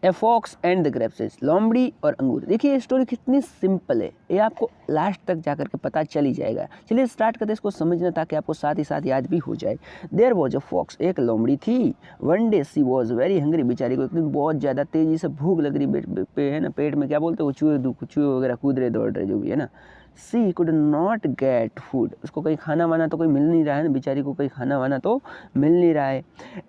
A fox and the grapes, लोमड़ी और अंगूर। देखिए ये स्टोरी कितनी सिंपल है, ये आपको लास्ट तक जाकर के पता चल ही जाएगा। चलिए स्टार्ट करते इसको समझना ताकि आपको साथ ही साथ याद भी हो जाए। देयर वॉज अ फॉक्स, एक लोमड़ी थी। One day she was very hungry, बेचारी को एक दिन बहुत ज़्यादा तेजी से भूख लग रही है ना, पेट में क्या बोलते हैं वो चूहे वगैरह कूद रहे दौड़ रहे जो भी है ना। सी कुड नॉट गेट फूड, उसको कहीं खाना वाना तो कोई मिल नहीं रहा है ना, बेचारी को कहीं खाना वाना तो मिल नहीं रहा है।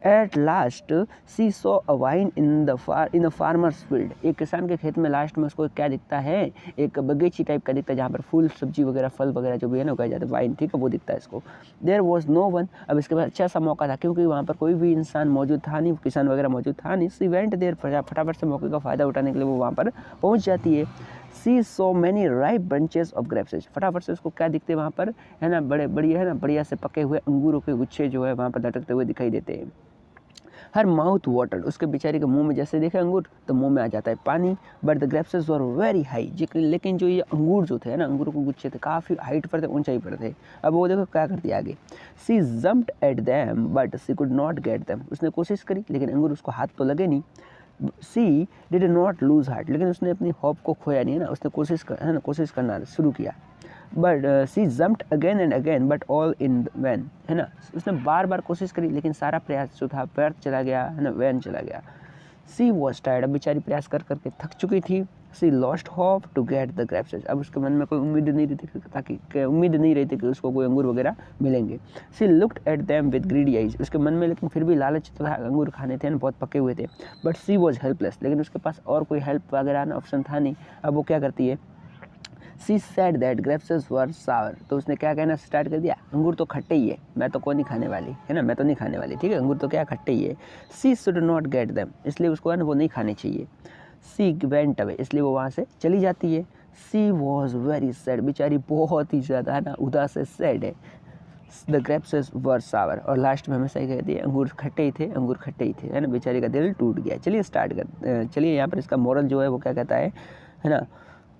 At last she saw a vine in a farmer's field, एक किसान के खेत में लास्ट में उसको क्या दिखता है, एक बगीची टाइप का दिखता है जहाँ पर फूल सब्जी वगैरह फल वगैरह जो भी है ना उगाए जाते हैं, वाइन ठीक है वो दिखता है इसको। देयर वॉज नो वन, अब इसके बाद अच्छा सा मौका था क्योंकि वहाँ पर कोई भी इंसान मौजूद था नहीं, किसान वगैरह मौजूद था नहीं। सी वेंट देयर, फटाफट से मौके का फ़ायदा उठाने के लिए वो वहाँ पर पहुँच जाती है। She saw many ripe bunches of grapes, फटाफट से उसको क्या दिखते हैं वहाँ पर है ना, बड़े बढ़िया है ना, बढ़िया से पके हुए अंगूरों के गुच्छे जो है वहाँ पर लटकते हुए दिखाई देते हैं। हर माउथ वाटर्ड, उसके बेचारी के मुंह में जैसे देखे अंगूर तो मुंह में आ जाता है पानी। But the grapes were very high, लेकिन जो ये अंगूर जो थे ना, अंगूरों के गुच्छे थे काफ़ी हाइट पर थे, ऊंचाई पर थे। अब वो देखो क्या करती है आगे। She jumped at them but she could not get them, उसने कोशिश करी लेकिन अंगूर उसको हाथ तो लगे नहीं। सी डिड नॉट लूज हार्ट, लेकिन उसने अपनी होप को खोया नहीं है ना, उसने कोशिश करना शुरू किया। But she jumped again and again but all in vain, है ना, उसने बार बार कोशिश करी लेकिन सारा प्रयास जो था व्यर्थ चला गया है ना, वैन चला गया। सी वॉज टायर्ड, अब बेचारी प्रयास कर करके थक चुकी थी। She lost hope to get the grapes, अब उसके मन में कोई उम्मीद नहीं रहती कि उसको कोई अंगूर वगैरह मिलेंगे। She looked at them with greedy eyes, उसके मन में लेकिन फिर भी लालच था, अंगूर खाने थे ना, बहुत पके हुए थे। बट सी वॉज हेल्पलेस, लेकिन उसके पास और कोई हेल्प वगैरह ना ऑप्शन था नहीं। अब वो क्या करती है, सी सेड दैट ग्रेप्स वर सावर, तो उसने क्या कहना स्टार्ट कर दिया, अंगूर तो खट्टे ही है, मैं तो कोई नहीं खाने वाली है ना, मैं तो नहीं खाने वाली, ठीक है, अंगूर तो क्या खट्टे ही है। सी शुड नॉट गेट देम, इसलिए उसको है ना वो नहीं खाने चाहिए। सी वेंट अवे, इसलिए वो वहाँ से चली जाती है। सी वॉज वेरी सैड, बेचारी बहुत ही ज़्यादा है ना उदास है, सैड है। द ग्रेप्स वर सावर, और लास्ट में हमेशा ही कहती है अंगूर खट्टे ही थे, अंगूर खट्टे ही थे, है ना, बेचारी का दिल टूट गया। चलिए यहाँ पर इसका मोरल जो है वो क्या कहता है ना,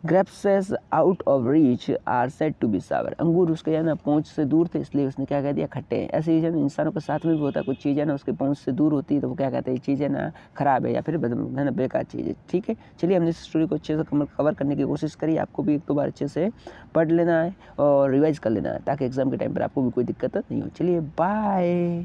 grapes out of reach are said to be sour, अंगूर उसके है ना पहुँच से दूर थे इसलिए उसने क्या कह दिया खट्टे हैं। ऐसे ही है ना इंसानों के साथ में भी होता है, कुछ चीज़ है ना उसके पहुँच से दूर होती है तो वो क्या कहते हैं चीज़ है ना ख़राब है या फिर है ना बेकार चीज़ है, ठीक है। चलिए हमने इस स्टोरी को अच्छे से कवर करने की कोशिश करी, आपको भी एक दो बार अच्छे से पढ़ लेना है और रिवाइज कर लेना है ताकि एग्जाम के टाइम पर आपको भी कोई दिक्कत नहीं हो। चलिए बाय।